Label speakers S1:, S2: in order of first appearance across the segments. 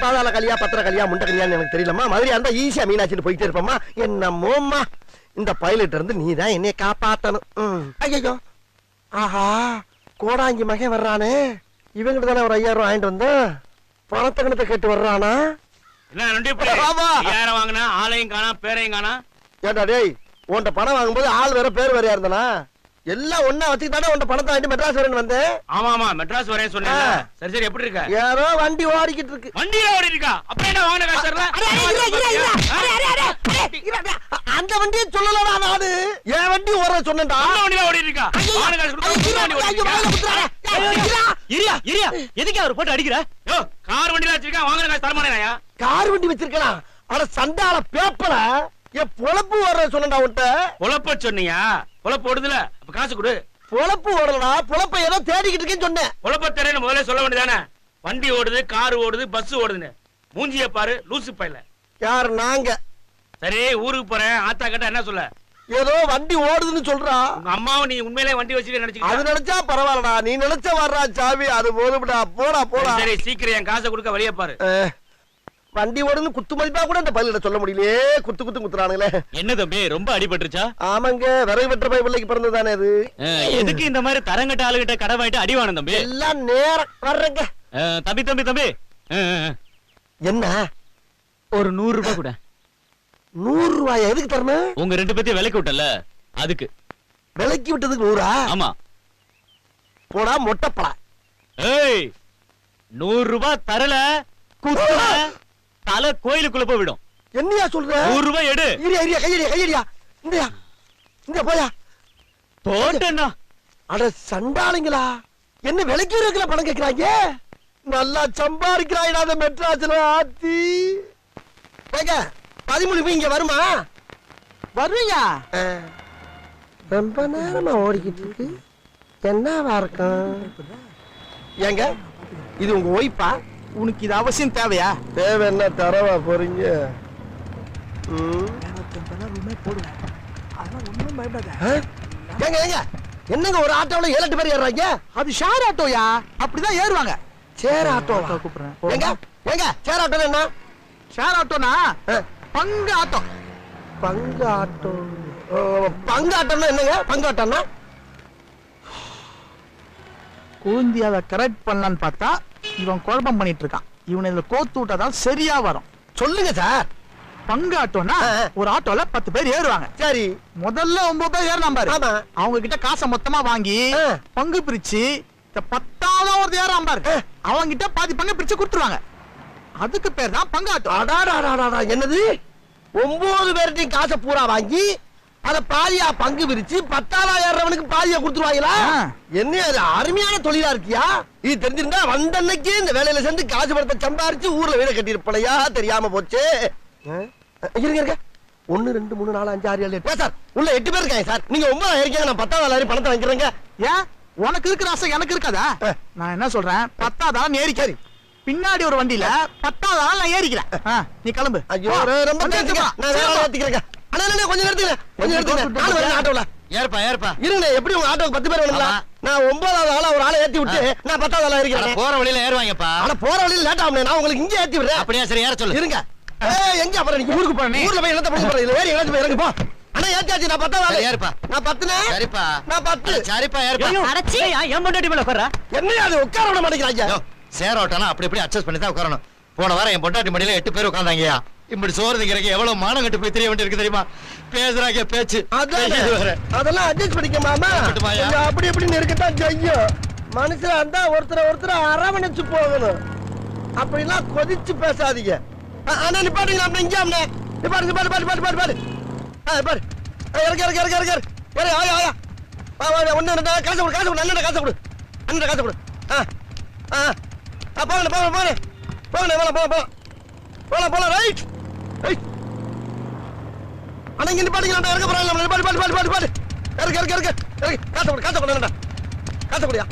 S1: பாதாள கலியா பத்திர கலியா முண்ட கலியான்னு எனக்கு தெரியலம்மா. மதுரையா இருந்தா ஈஸியா மீனாட்சின்னு போயிட்டே இருப்பம்மா. என்னமோம்மா இந்த பைலட் இருந்து நீ தான் என்னைய காப்பாத்தணும். ஐயோ ஆஹா கோடாங்கி மகன் வர்றானே, இவங்கிட்ட தானே ஒரு 5000 ரூபாய் வாங்கிட்டு வந்தேன். பணத்தை கணத்தை கேட்டு வர்றானா?
S2: என்ன வாங்கினா ஆளையும் காணா பேரையும் காணா?
S1: ஏண்டா டேய், உன்கிட்ட பணம் வாங்கும்போது ஆள் வேற பேர் வேறையா இருந்தானா? எல்லாம் ஒன்னா வச்சுக்கிட்டானே உன்கிட்ட பணத்தை வாங்கிட்டு மெட்ராஸ் வரேன்னு வந்தேன்.
S2: ஆமா ஆமா மெட்ராஸ் வரேன் சொன்னேன். சரி சரி எப்படி இருக்க?
S1: யாரோ வண்டி ஓடிக்கிட்டு இருக்கு.
S2: வண்டியில ஓடி இருக்கா? அப்ப என்ன வாங்கின காசு தரல?
S1: அந்த வண்டியை சொல்லலடா நானு. என் வண்டி ஓட சொன்னேன்டா.
S2: அந்த வண்டியில ஓடி இருக்கா? வாங்கின காசு கொடுத்தா இரியா இரியா எதுக்கு அவர் போட்டு அடிக்கிற? யோ கார் வண்டியில வச்சிருக்கா, வாங்கின காசு தரமாட்டேயா?
S1: கார் வண்டி வச்சிருக்கா? அட சண்டால பேப்பர என் பொழப்பு ஓடுற சொன்னடா உன்ட்ட.
S2: பொழப்ப சொன்னியா? பொழப்பு ஓடுதுல, அப்ப காசு கொடு.
S1: பொழப்பு ஓடலடா, பொழப்ப ஏதோ தேடிக்கிட்டு இருக்கேன்னு சொன்னேன்.
S2: பொழப்ப தெரியல முதல்ல சொல்ல வேண்டியதானே? வண்டி ஓடுது, கார் ஓடுது, பஸ் ஓடுதுன்னு. மூஞ்சிய பாரு லூசு பையல.
S1: யார் நாங்க?
S2: சரி ஊருக்கு போறேன், ஆத்தா கிட்ட என்ன சொல்ல?
S1: ஏதோ வண்டி ஓடுதுன்னு சொல்றா.
S2: உங்க அம்மாவும் நீ உண்மையிலே வண்டி வச்சுட்டு நினைச்சுக்க.
S1: அது நினைச்சா பரவாயில்லடா, நீ நினைச்ச வர்றா சாவி அது போதும்டா. போடா போடா.
S2: சரி சீக்கிரம் என் காசை கொடுக்க வழிய பாரு.
S1: வண்டி ஓடுன்னு குத்து மதிப்பா கூட அந்த பையில சொல்ல முடியலையே. குத்து குத்து குத்துறானுங்களே.
S2: என்ன தம்பி ரொம்ப அடிபட்டுருச்சா?
S1: ஆமாங்க, விறகு வெற்ற பை பிள்ளைக்கு பிறந்ததானே அது.
S2: எதுக்கு இந்த மாதிரி தரங்கட்ட ஆளுகிட்ட கடை வாங்கிட்டு அடிவான தம்பி?
S1: எல்லாம் நேரம் வர்றங்க.
S2: தம்பி தம்பி தம்பி
S1: என்ன
S2: ஒரு 100 ரூபாய் கூட.
S1: 100 ரூபாயா? எதுக்கு தரணும்?
S2: உங்க 2 பேத்தையும் விலைக்கு விட்டல அதுக்கு.
S1: விலைக்கு விட்டதுக்கு 100?
S2: ஆமா.
S1: போடா மொட்டைப்படா.
S2: ஏய் 100 ரூபாய் தரல குத்துற தலை கோயிலுக்குள்ள போய் விடும்.
S1: என்னையா சொல்ற?
S2: 100 ரூபாய் எடு.
S1: இரியா இரியா கையடியா கையடியா. இந்தயா இந்த போயா
S2: போட்டேன்னா.
S1: அட சண்டாளிங்களா, என்ன விலைக்கு இருக்கல பணம் கேக்குறாங்க? நல்லா சம்பாதிக்கிறாய்டா அந்த மெட்ராஸ்ல ஆத்தி. கேங்க 13 இங்க வருமா? வருவீங்க? ரொம்ப நேரமா ஓடிக்கிட்டு இருக்கு. என்னவா இருக்கும்? ஏங்க இது உங்க ஒய்ஃபா?
S3: உனக்கு இது அவசியம் தேவையா?
S1: தேவை என்ன தரவா போறீங்க? ஏங்க ஏங்க என்னங்க ஒரு ஆட்டோல 7-8 பேர் ஏறுறாங்க?
S3: அது ஷேர் ஆட்டோயா, அப்படிதான் ஏறுவாங்க.
S1: சேர் ஆட்டோ
S3: கூப்பிடுறேன்.
S1: ஏங்க ஏங்க சேர் ஆட்டோ என்ன?
S3: ஷேர் ஆட்டோனா பங்கு ஆட்டோ.
S1: பங்கு ஆட்டோ? பங்கு ஆட்டோன்னா என்னங்க? பங்கு ஆட்டோன்னா
S3: கூந்தி அதை கரெக்ட் பண்ணலான்னு பார்த்தா இவன் குழப்பம் பண்ணிட்டு இருக்கான். இவனை இதுல கோத்து விட்டாதான் சரியா வரும்.
S1: சொல்லுங்க சார்.
S3: பங்கு ஆட்டோனா ஒரு ஆட்டோல 10 பேர் ஏறுவாங்க.
S1: சரி,
S3: முதல்ல 9 பேர் ஏறினாம் பாரு.
S1: ஆமா.
S3: அவங்க கிட்ட காசை மொத்தமா வாங்கி பங்கு பிரிச்சு 10ஆவது ஒரு ஏறாம் பாரு, அவங்க கிட்ட பாதி பங்கு பிரிச்சு கொடுத்துருவாங்க. அதுக்கு பேர் தான் பங்கு ஆட்டோ.
S1: அடாடாடாடா, என்னது 9 பேர்ட்டையும் காசை பூரா வாங்கி அத பாதியா பங்கு பிரிச்சு 10ஆவா ஏறவனுக்கு பாதியா கொடுத்துருவாங்களா? என்ன அது அருமையான தொழிலா இருக்கியா? இது தெரிஞ்சிருந்தா வந்த அன்னைக்கு இந்த வேலையில சேர்ந்து காசு பணத்தை சம்பாரிச்சு ஊர்ல வீட கட்டியிருப்பலையா? தெரியாம போச்சு. இருங்க இருங்க 1 2 3 4 5 6 7 8 சார் உள்ள 8 பேர் இருக்காங்க சார். நீங்க 9 இருக்கீங்க, நான் 10ஆவது ஏறி பணத்தை வாங்கிக்கிறேங்க.
S3: ஏன் உனக்கு இருக்கிற ஆசை எனக்கு இருக்காதா? நான் என்ன சொல்றேன், 10ஆவது ஏறிக்காரி பின்னாடி ஒரு வண்டியில 10ஆவது நான் ஏறிக்கிறேன். நீ கிளம்பு.
S1: ஐயோ ரொம்ப பேசுங்க, நான் வேற ஏத்திக்கிறேங்க. அண்ணா கொஞ்சம் நிறுத்துங்க, கொஞ்சம் நிறுத்துங்க. நான் வரேன் ஆட்டோல.
S2: ஏறுப்பா ஏறுப்பா.
S1: இருங்க, எப்படி உங்க ஆட்டோக்கு 10 பேர் வேணுங்களா? நான் 9ஆவது ஆளா ஒரு ஆளை ஏத்தி விட்டு நான் 10ஆவது ஆளா இருக்கேன்.
S2: போற வழியில ஏறுவாங்கப்பா.
S1: ஆனா போற வழியில லேட் ஆகும், நான் உங்களுக்கு இங்க ஏத்தி விடுறேன்.
S2: அப்படியே சரி ஏற சொல்லு.
S1: இருங்க. எங்க அப்புறம் நீங்க ஊருக்கு போறீங்க? ஊர்ல போய் என்னத்த பண்ண போறீங்க? வேற எங்கயாச்சும் போய் இறங்கு போ. அண்ணா ஏத்தியாச்சு, நான் 10ஆவது ஆளா
S2: ஏறுப்பா.
S1: நான் 10னே.
S2: சரிப்பா
S1: நான் 10.
S2: சரிப்பா ஏறுப்பா.
S4: அடச்சி ஏன் பொண்டாட்டி மேல உட்கார்றா?
S1: என்ன அது உட்கார விட மாட்டேங்கிறாங்க?
S2: சேர் ஓட்டனா அப்படி இப்படி அட்ஜஸ்ட் பண்ணி தான் உட்காரணும். போன வாரம் என் பொண்டாட்டி மடியில 8 பேர் உட்கார்ந்தாங்கயா. இப்படி சோறு திங்கிறக்கு எவ்வளவு மானம் கட்டு போய் தெரிய வேண்டியிருக்கு தெரியுமா? பேசுறாங்க பேச்சு.
S1: அதெல்லாம் அட்ஜஸ்ட் பண்ணிக்க மாமா. அப்படி இப்படின்னு இருக்கத்தான் செய்யும். மனுஷனா இருந்தா ஒருத்தர் அரவணைச்சு போகணும். அப்படிலாம் கொதிச்சு பேசாதீங்க. அண்ணா நிப்பாட்டுங்களா? அப்படி இங்கே அண்ணா நிப்பாட்டு பாரு பாரு பாரு பாரு பாரு பாரு. இறக்கு ஆயா ஒன்னு காசு கொடு, காசு கொடு, அண்ணன் காசு கொடு, அண்ணன் காசு கொடு. போகணும் போகணும் போகணும் போகணும் போகலாம் போகலாம் போகலாம். ரைட் அண்ணா இங்க நிப்பாட்டுங்களா? இறக்க போறாங்க. பாடு பாடு பாடு பாடு பாடு. இறக்கு காசு கொடு, காசு கொடு, காசு கொடுயா.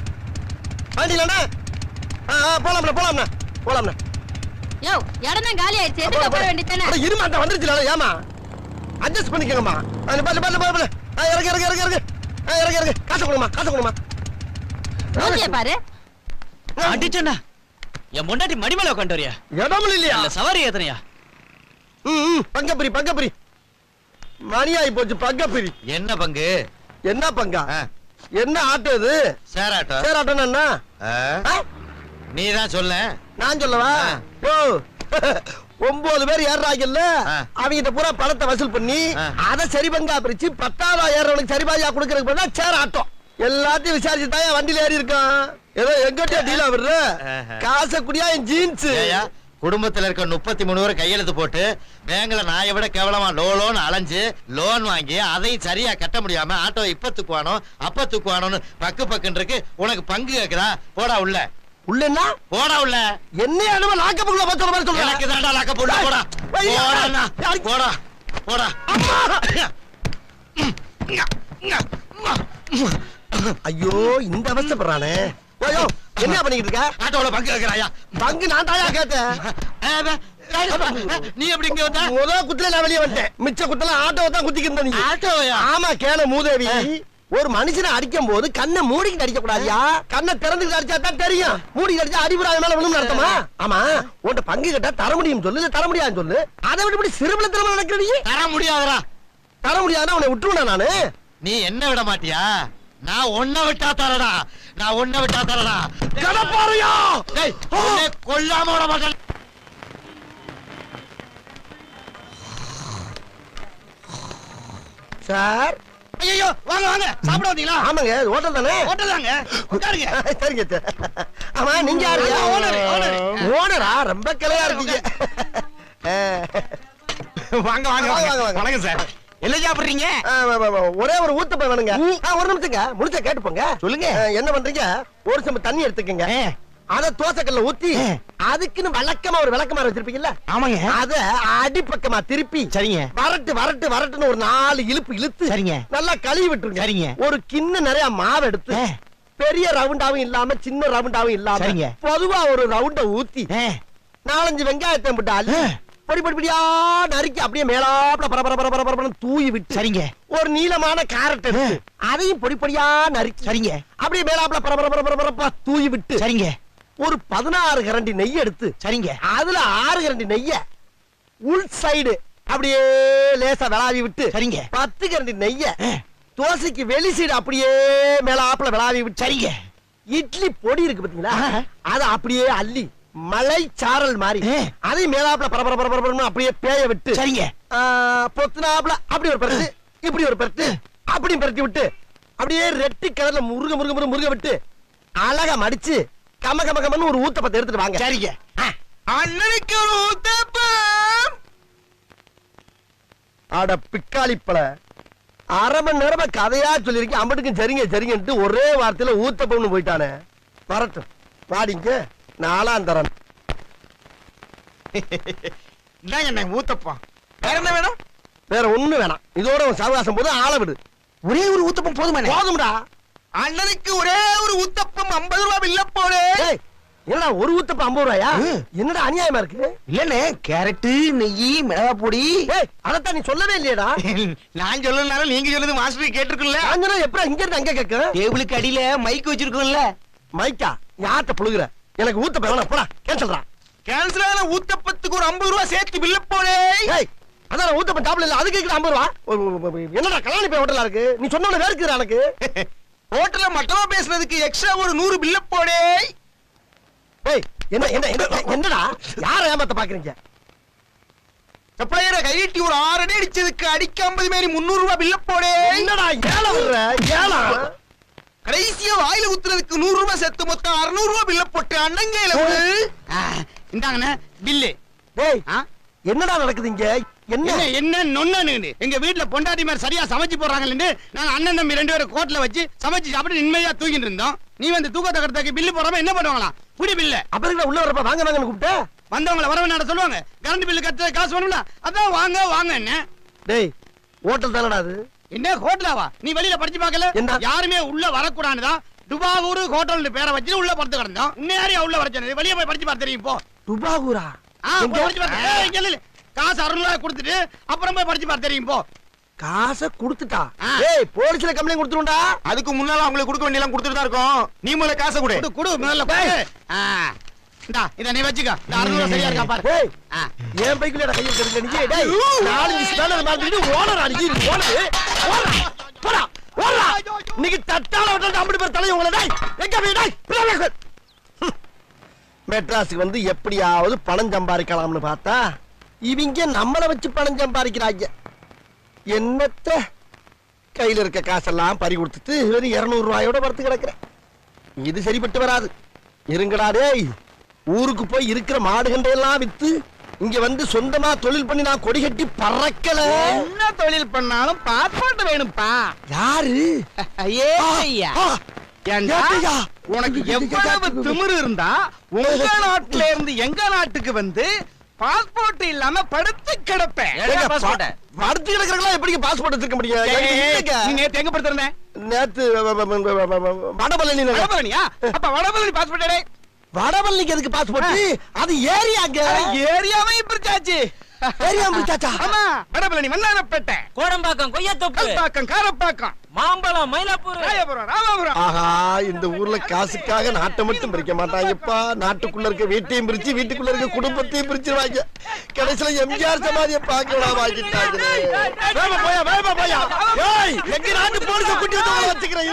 S1: வாண்டிங்களா? போலாம்ண்ணா போலாம்ண்ணா.
S4: யோ இடம் தான் காலி ஆயிடுச்சு, எதுக்கு போற வேண்டியதானே?
S1: அட இருமா, அந்த வந்துருச்சுல. ஏமா அட்ஜஸ்ட் பண்ணிக்கங்கம்மா. பாரு இறக்கு காசு கொடுமா, காசு கொடுமா.
S4: ரோட்ல பாரு.
S2: அடிச்சண்ணா
S5: என் பொண்டாட்டி மடி மேல உட்காந்து வரியா
S1: இடம் இல்லையா
S5: இல்ல சவாரி ஏத்தனையா
S1: பங்கப்பிரி பங்கப்பிரி மணியாயி போச்சு பங்கப்பிரி.
S2: என்ன பங்கு?
S1: என்ன பங்கா?
S2: ஆ,
S1: என்ன ஆட்டோ இது?
S2: சேராட்டோ.
S1: சேர் ஆட்டோன்னா என்ன? ஆ?
S2: நீ தான் சொல்ல.
S1: நான் சொல்லவா? ஓ 9 பேர் ஏறாங்கல்ல,
S2: ஆ.
S1: அவங்கிட்ட பூரா பணத்தை வசூல் பண்ணி
S2: ஆ.
S1: அத சரி பங்கா பிரிச்சு 10,000 ஏறவனுக்கு சரி பாதியா கொடுக்கறதுக்கு பதிலா சேர் ஆட்டோ. எல்லாத்தையும் விசாரிச்சு தான் வண்டியில ஏறி இருக்கான். ஏதோ எங்கிட்ட டீலா விடுற
S2: ஆஹா.
S1: காசை குடியா என் ஜீன்ஸ்.
S2: ஏய்யா, குடும்பத்துல இருக்க 33 பேர் கையெழுத்து போட்டு பேங்க்ல நாயை விட கேவலமா லோன் அலைஞ்சு லோன் வாங்கி அதையும் சரியா கட்ட முடியாம ஆட்டோ இப்ப தூக்குவானோ அப்ப தூக்குவானோன்னு பக்குன்னு இருக்கு. உனக்கு பங்கு கேக்குதா? போடா உள்ள.
S1: உள்ளன்னா
S2: போடா உள்ள.
S1: என்ன அனுபவம் லாக்கப்புக்குள்ள போற மாதிரி சொல்ற.
S2: எனக்கு தாண்டா லாக்க போடா. போடா
S1: ஐயா.
S2: போடா போடா போடா.
S1: ஐயோ இந்த அவஸ்தைப்படுறானே. ஐயோ என்ன பண்ணிக்கிட்டு இருக்க?
S2: ஆட்டோல பங்கு கேக்குறாயா?
S1: பங்கு நான் தாயா கேட்டேன்.
S2: நீ எப்படி இங்க வந்த?
S1: முதல் குத்துல நான் வெளியே வந்துட்டேன். மிச்ச குத்தல ஆட்டோவை தான் குத்திக்கிட்டு நீ.
S2: ஆட்டோயா?
S1: ஆமா கேன மூதேவி. ஒரு மனுஷனை அடிக்கும் போது கண்ணை மூடிக்கிட்டு அடிக்க கூடாதியா. கண்ணை திறந்துக்கிட்டு அடிச்சா தான் தெரியும். மூடிக்கிட்டு அடிச்சா அடிபடாத மேல விழுந்து அர்த்தமா? ஆமா உன்கிட்ட பங்கு கேட்டா தர முடியும் சொல்லு, இல்ல தர முடியாதுன்னு சொல்லு. அதை விட்டு இப்படி சிறுபல திறமை நடக்கிறீ.
S2: தர முடியாதுடா.
S1: தர முடியாதுன்னா உன்னை விட்டுருவேன் நானு.
S2: நீ என்ன விட மாட்டியா? நான் ஒன்ன விட்டா தரடா. நான் ஒன்ன விட்டா தரடா.
S1: கடப்பாறையா?
S2: டேய் உன்னை கொல்லாம விட மாட்டேன்.
S1: சார்.
S2: ஐயோ வாங்க வாங்க சாப்பிட வந்தீங்களா?
S1: ஆமாங்க ஹோட்டல் தானே.
S2: ஹோட்டல் தாங்க. உட்காருங்க.
S1: சரிங்க சார். ஆமா நீங்க யாருங்க?
S2: Owner, owner.
S1: ஓனரா? ரொம்ப கிளையா இருக்கீங்க.
S3: வாங்க வாங்க
S1: வாங்க, வாங்க, வாங்க.
S3: வணக்கம் சார். என்ன சாப்பிடுறீங்க?
S1: ஒரே ஒரு ஊத்தப்பம் வேணுங்க. ஒரு நிமிஷங்க முடிச்ச கேட்டு போங்க.
S3: சொல்லுங்க.
S1: என்ன பண்றீங்க? ஒரு சம்பு தண்ணி எடுத்துக்கங்க. அத தோசைக்கல்ல ஊத்தி அதுக்குன்னு வழக்கமா ஒரு விளக்கமாறு வச்சிருப்பீங்கல்ல,
S3: ஆமாங்க.
S1: அத அடிப்பக்கமா திருப்பி
S3: சரிங்க.
S1: வரட்டுன்னு ஒரு 4 இழுப்பு இழுத்து
S3: சரிங்க.
S1: நல்லா கழுவி விட்டுருங்க.
S3: சரிங்க.
S1: ஒரு கிண்ண நிறைய மாவு எடுத்து பெரிய ரவுண்டாவும் இல்லாம சின்ன ரவுண்டாவும் இல்லாம
S3: சரிங்க.
S1: பொதுவா ஒரு ரவுண்ட ஊத்தி 4-5 வெங்காயத்தை போட்டு அள்ளி பொடி பொடியா நறுக்கி அப்படியே மேலாப்ல பரபரன்னு தூவி விட்டு
S3: சரிங்க.
S1: ஒரு நீளமான கேரட் எடுத்து அதையும் பொடி பொடியா நறுக்கி
S3: சரிங்க.
S1: அப்படியே மேலாப்ல பரபரப்பா தூவி விட்டு
S3: சரிங்க.
S1: ஒரு 16 கரண்டி நெய் எடுத்து
S3: சரிங்க.
S1: அதுல 6 கரண்டி நெய்ய உள் சைடு அப்படியே லேசா விளாவி விட்டு
S3: சரிங்க.
S1: 10 கரண்டி நெய்ய தோசைக்கு வெளி சைடு அப்படியே மேலாப்ல விளாவி விட்டு
S3: சரிங்க.
S1: இட்லி பொடி இருக்கு பாத்தீங்களா, அத அப்படியே அள்ளி மலை சாரல் மாதிரி அதை மேலாப்ல பரபரன்னு அப்படியே பேய விட்டு
S3: சரிங்க.
S1: பொத்துனாப்ல அப்படி ஒரு பரட்டு இப்படி ஒரு பரட்டு அப்படி பரட்டி விட்டு அப்படியே ரெட்டி கலர்ல முருக விட்டு அழகா மடிச்சு கமன்னு ஒரு ஊத்தப்பத்தை எடுத்துட்டு வாங்க.
S3: சரிங்க. அண்ணனுக்கு ஒரு ஊத்தப்பம்.
S1: அட பிக்காளிப்பழ, அரை மணி நேரமா கதையா சொல்லிருக்கேன். அம்பட்டுக்கும் சரிங்கன்ட்டு ஒரே வார்த்தையில ஊத்தப்பம்னு போயிட்டானே. வரட்டும் வாடிங்க, நாலாம் தரேன்.
S3: இந்தாங்க அண்ணே ஊத்தப்பம். வேற என்ன வேணும்?
S1: வேற ஒண்ணு வேணாம். இதோட உன் சவகாசம் போது ஆள விடு.
S3: ஒரே ஒரு ஊத்தப்பம் போதுமா?
S1: போதும்டா.
S3: அண்ணனுக்கு ஒரே ஒரு ஊத்தப்பம் 50 ரூபாய் பில்ல போடு.
S1: ஏய், என்னடா ஒரு ஊத்தப்பம் 50 ரூபாயா? என்னடா அநியாயமா இருக்கு?
S3: இல்லண்ணே, கேரட் நெய் மிளகா பொடி.
S1: ஏய், அதத்தான் நீ சொல்லவே இல்லையடா.
S3: நான் சொல்லலனாலும் நீங்க சொல்லுது மாஸ்டர் கேட்டிருக்குல்ல.
S1: அங்கனா எப்பறம் இங்க இருந்து அங்க கேக்க?
S3: டேபிளுக்கு அடியில மைக் வச்சிருக்கோம்ல.
S1: மைக்கா? யார்ட்ட புழுகுற? எனக்கு ஊத்தப்பம் வேணாம், போடா கேன்சல்டா.
S3: கேன்சல் ஆன ஊத்தப்பத்துக்கு ஒரு 50 ரூபாய் சேர்த்து பில்ல போடு.
S1: ஏய், அதான் ஊத்தப்பம் டாப்ல இல்ல, அதுக்கு 50 ரூபா. என்னடா கல்யாணி போய் ஹோட்டலா இருக்கு? நீ சொன்னோட வேர்க்குதுடா எனக்கு.
S3: ஹோட்டல்ல மட்டமா பேசுனதுக்கு எக்ஸ்ட்ரா ஒரு 100 பில்ல போடு.
S1: ஏய், என்னடா யார ஏமாத்த பாக்குறீங்க?
S3: சப்ளையரை கையிட்டி ஒரு 6 அடி அடிச்சதுக்கு அடிக்க 50 மாரி 300 ரூபாய் பில்ல போடு.
S1: என்னடா ஏல வர்ற? ஏலா?
S3: கடைசியா வாயில ஊத்துறதுக்கு 100 ரூபாய் சேர்த்து மொத்தம் 600 ரூபாய் பில்ல போட்டு அண்ணங்கையில கொடு.
S5: இந்தாங்கண்ணே பில்லு.
S1: டேய், என்னடா நடக்குது இங்க?
S5: என்ன நொன்னு எங்க வீட்டுல பொண்டாட்டி மாதிரி சரியா சமைச்சு போடுறாங்கன்னு நாங்க அண்ணன் தம்பி 2 பேரும் கோட்ல வச்சு சமைச்சு சாப்பிட்டு நிம்மதியா தூக்கிட்டு இருந்தோம். நீ வந்து தூக்கத்தை கடத்தாக்கு பில்லு போடாம என்ன பண்ணுவாங்களா? புடி பில்ல.
S1: அப்புறம் உள்ள வரப்ப வாங்க வாங்கன்னு கூப்பிட்ட.
S5: வந்தவங்கள வரவேணாட சொல்லுவாங்க. கரண்ட் பில்லு கட்ட காசு வேணும்ல, அதான் வாங்க என்ன.
S1: டேய், ஹோட்டல் தானடா அது?
S5: என்ன ஹோட்டலாவா? நீ வெளியில படிச்சு பார்க்கல?
S1: என்ன?
S5: யாருமே உள்ள வரக்கூடாதுதான் டுபாகூர் ஹோட்டல் பேரை வச்சு உள்ள படுத்து கிடந்தோம். இன்னும் உள்ள வரச்சது வெளியே போய் படிச்சு பார்த்து தெரியும். போ
S1: டுபாகூரா?
S5: படிச்சு பார்த்து காசு 600 ரூபாய் கொடுத்துட்டு அப்புறம் போய் படிச்சு பார்த்து தெரியும். போ.
S1: காசை கொடுத்துட்டா? ஏய், போலீஸ்ல கம்ப்ளைண்ட் கொடுத்துருண்டா.
S3: அதுக்கு முன்னால அவங்களுக்கு கொடுக்க வேண்டியலாம் கொடுத்துட்டு தான் இருக்கோம். நீ முதல்ல காசை கொடு.
S5: குடு முதல்ல கொடு. இந்தா இத நீ வச்சுக்க. இந்த 600 சரியா இருக்கா பாரு.
S1: ஏய்,
S5: ஆ.
S1: என் பைக்குள்ள கையை எடுக்க நீ டேய் 4 ஸ்பேனர் மாட்டிட்டு ஓனர் அடிச்சி ஓடுது. போடா போடா. இன்னைக்கு தட்டால விட்டு அப்படி பேர் தலை உங்கள டேய். எங்க போய் டேய். மெட்ராஸுக்கு வந்து எப்படியாவது பணம் சம்பாதிக்கலாம்னு பார்த்தா இவங்க நம்மள வச்சு பணம் சம்பாதிக்கிறாங்க. என்னத்த கையில இருக்க காசெல்லாம் பறி கொடுத்துட்டு வெறும் 200 ரூபாயோட படுத்து கிடக்குறேன். இது சரிப்பட்டு வராது. இருங்கடா டேய், ஊருக்கு போய் இருக்கிற மாடுகண்டையெல்லாம் வித்து இங்க வந்து சொந்தமா தொழில் பண்ணி நான் கொடி கட்டி பறக்கல.
S5: என்ன தொழில் பண்ணாலும் பாஸ்போர்ட் வேணும்பா.
S1: யாரு?
S5: ஐயா ஏண்டா,
S1: ஏட்டையா?
S5: உனக்கு எவ்வளவு திமிரு இருந்தா உங்க நாட்டுல இருந்து எங்க நாட்டுக்கு வந்து பாஸ்போர்ட் இல்லாம படுத்து கிடப்பேன்.
S1: ஏங்க, படுத்து கிடக்குறவங்களா எப்படி பாஸ்போர்ட் எடுத்துக்க முடியும்? எனக்கு இல்லைங்க.
S5: நீ நேத்து எங்க படுத்திருந்த?
S1: நேத்து வடபழனி நகர்.
S5: வடபழனியா? அப்ப வடபழனி பாஸ்போர்ட் எடு.
S1: வடபழனிக்கு எதுக்கு பாஸ்போர்ட்? அது ஏரியாங்க.
S5: ஏரியாவே பிரிச்சாச்சு.
S1: ஏரியா முடிச்சாச்சா?
S5: ஆமா, வடபழனி வண்ணாரப்பேட்டை,
S4: கோடம்பாக்கம் கொய்யாத்தோப்பு
S5: கல்பாக்கம் காரப்பாக்கம்,
S4: மாம்பழம் மயிலாப்பூர்
S5: ராயபுரம் ராமாபுரம்.
S1: ஆஹா, இந்த ஊர்ல காசுக்காக நாட்டை மட்டும் பிரிக்க மாட்டாங்கப்பா. நாட்டுக்குள்ள இருக்க வீட்டையும் பிரிச்சு வீட்டுக்குள்ள இருக்க குடும்பத்தையும் பிரிச்சிருவாங்க. கடைசியில எம்ஜிஆர் சமாதியை பார்க்கலாம் வாங்கிட்டாங்க. வேகமா போயா, வேகமா போயா. ஏய், எங்க நாட்டு போலீஸ கூட்டி வந்து வச்சுக்கிறேன்.